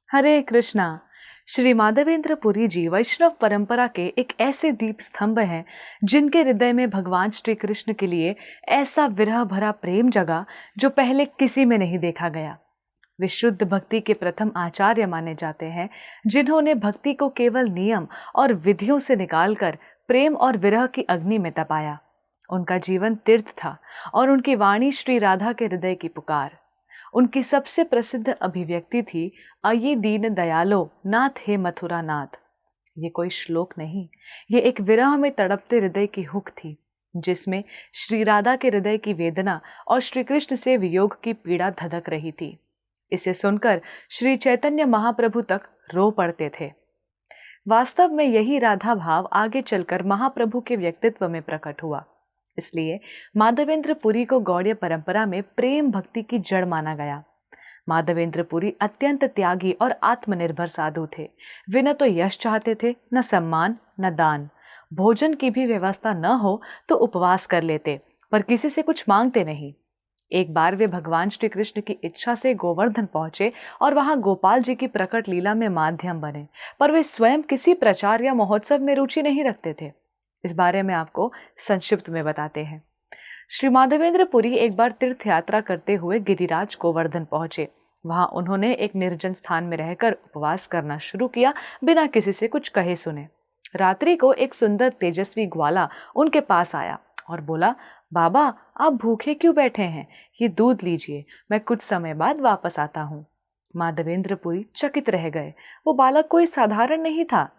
हरे कृष्णा। श्री माधवेंद्र पुरी जी वैष्णव परंपरा के एक ऐसे दीप स्तंभ हैं जिनके हृदय में भगवान श्री कृष्ण के लिए ऐसा विरह भरा प्रेम जगा जो पहले किसी में नहीं देखा गया। वे शुद्ध भक्ति के प्रथम आचार्य माने जाते हैं, जिन्होंने भक्ति को केवल नियम और विधियों से निकालकर प्रेम और विरह की अग्नि में तपाया। उनका जीवन तीर्थ था और उनकी वाणी श्री राधा के हृदय की पुकार। उनकी सबसे प्रसिद्ध अभिव्यक्ति थी, अयि दीन दयालो नाथ हे मथुरा नाथ। ये कोई श्लोक नहीं, ये एक विरह में तड़पते हृदय की हुक थी, जिसमें श्री राधा के हृदय की वेदना और श्री कृष्ण से वियोग की पीड़ा धधक रही थी। इसे सुनकर श्री चैतन्य महाप्रभु तक रो पड़ते थे। वास्तव में यही राधा भाव आगे चलकर महाप्रभु के व्यक्तित्व में प्रकट हुआ। इसलिए माधवेंद्र पुरी को गौड़ीय परंपरा में प्रेम भक्ति की जड़ माना गया। माधवेंद्र पुरी अत्यंत त्यागी और आत्मनिर्भर साधु थे। वे न तो यश चाहते थे, न सम्मान, न दान। भोजन की भी व्यवस्था न हो तो उपवास कर लेते, पर किसी से कुछ मांगते नहीं। एक बार वे भगवान श्री कृष्ण की इच्छा से गोवर्धन पहुंचे और वहां गोपाल जी की प्रकट लीला में माध्यम बने, पर वे स्वयं किसी प्रचार या महोत्सव में रुचि नहीं रखते थे। इस बारे में आपको संक्षिप्त में बताते हैं। श्री माधवेंद्र पुरी एक बार तीर्थ यात्रा करते हुए गिरिराज गोवर्धन पहुंचे। वहां उन्होंने एक निर्जन स्थान में रहकर उपवास करना शुरू किया, बिना किसी से कुछ कहे सुने। रात्रि को एक सुंदर तेजस्वी ग्वाला उनके पास आया और बोला, बाबा आप भूखे क्यों बैठे हैं? ये दूध लीजिए, मैं कुछ समय बाद वापस आता हूँ। माधवेंद्र पुरी चकित रह गए। वो बालक कोई साधारण नहीं था।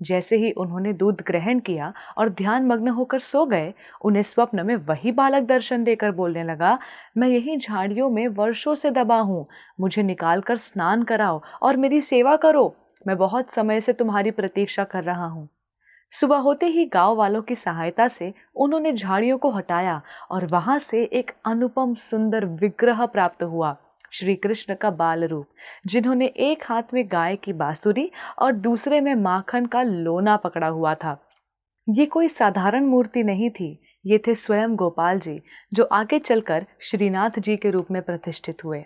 जैसे ही उन्होंने दूध ग्रहण किया और ध्यान मग्न होकर सो गए, उन्हें स्वप्न में वही बालक दर्शन देकर बोलने लगा, मैं यही झाड़ियों में वर्षों से दबा हूँ, मुझे निकालकर स्नान कराओ और मेरी सेवा करो। मैं बहुत समय से तुम्हारी प्रतीक्षा कर रहा हूँ। सुबह होते ही गांव वालों की सहायता से उन्होंने झाड़ियों को हटाया और वहां से एक अनुपम सुंदर विग्रह प्राप्त हुआ, श्री कृष्ण का बाल रूप, जिन्होंने एक हाथ में गाय की बांसुरी और दूसरे में माखन का लोना पकड़ा हुआ था। ये कोई साधारण मूर्ति नहीं थी, ये थे स्वयं गोपाल जी, जो आगे चलकर श्रीनाथ जी के रूप में प्रतिष्ठित हुए।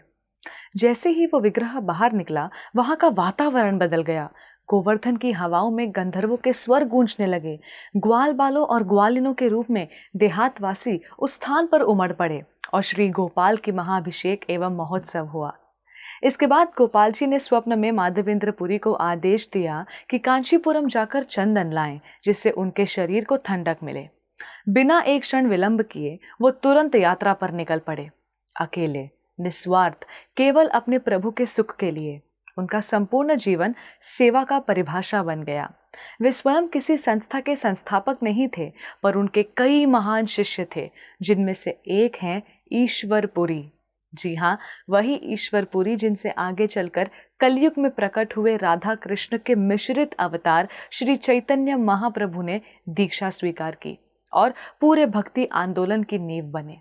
जैसे ही वो विग्रह बाहर निकला, वहां का वातावरण बदल गया। गोवर्धन की हवाओं में गंधर्वों के स्वर गूंजने लगे। ग्वाल बालों और ग्वालिनों के रूप में देहातवासी उस स्थान पर उमड़ पड़े और श्री गोपाल की महाअभिषेक एवं महोत्सव हुआ। इसके बाद गोपाल जी ने स्वप्न में माधवेंद्र पुरी को आदेश दिया कि कांचीपुरम जाकर चंदन लाएं, जिससे उनके शरीर को ठंडक मिले। बिना एक क्षण विलंब किए वो तुरंत यात्रा पर निकल पड़े, अकेले, निस्वार्थ, केवल अपने प्रभु के सुख के लिए। उनका संपूर्ण जीवन सेवा का परिभाषा बन गया। वे स्वयं किसी संस्था के संस्थापक नहीं थे, पर उनके कई महान शिष्य थे, जिनमें से एक हैं ईश्वर पुरी। जी हाँ, वही ईश्वर पुरी जिनसे आगे चलकर कलयुग में प्रकट हुए राधा कृष्ण के मिश्रित अवतार श्री चैतन्य महाप्रभु ने दीक्षा स्वीकार की और पूरे भक्ति आंदोलन की नींव बने।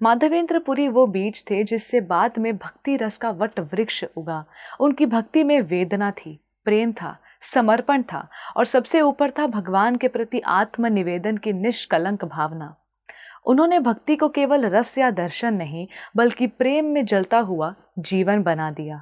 माधवेंद्र पुरी वो बीज थे जिससे बाद में भक्ति रस का वट वृक्ष उगा। उनकी भक्ति में वेदना थी, प्रेम था, समर्पण था और सबसे ऊपर था भगवान के प्रति आत्मनिवेदन की निष्कलंक भावना। उन्होंने भक्ति को केवल रस या दर्शन नहीं, बल्कि प्रेम में जलता हुआ जीवन बना दिया।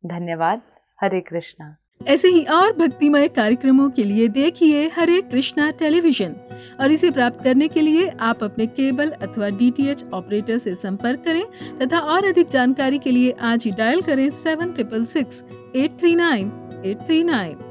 धन्यवाद। हरे कृष्णा। ऐसे ही और भक्तिमय कार्यक्रमों के लिए देखिए हरे कृष्णा टेलीविजन और इसे प्राप्त करने के लिए आप अपने केबल अथवा DTH ऑपरेटर से संपर्क करें तथा और अधिक जानकारी के लिए आज ही डायल करें 7666 839 839।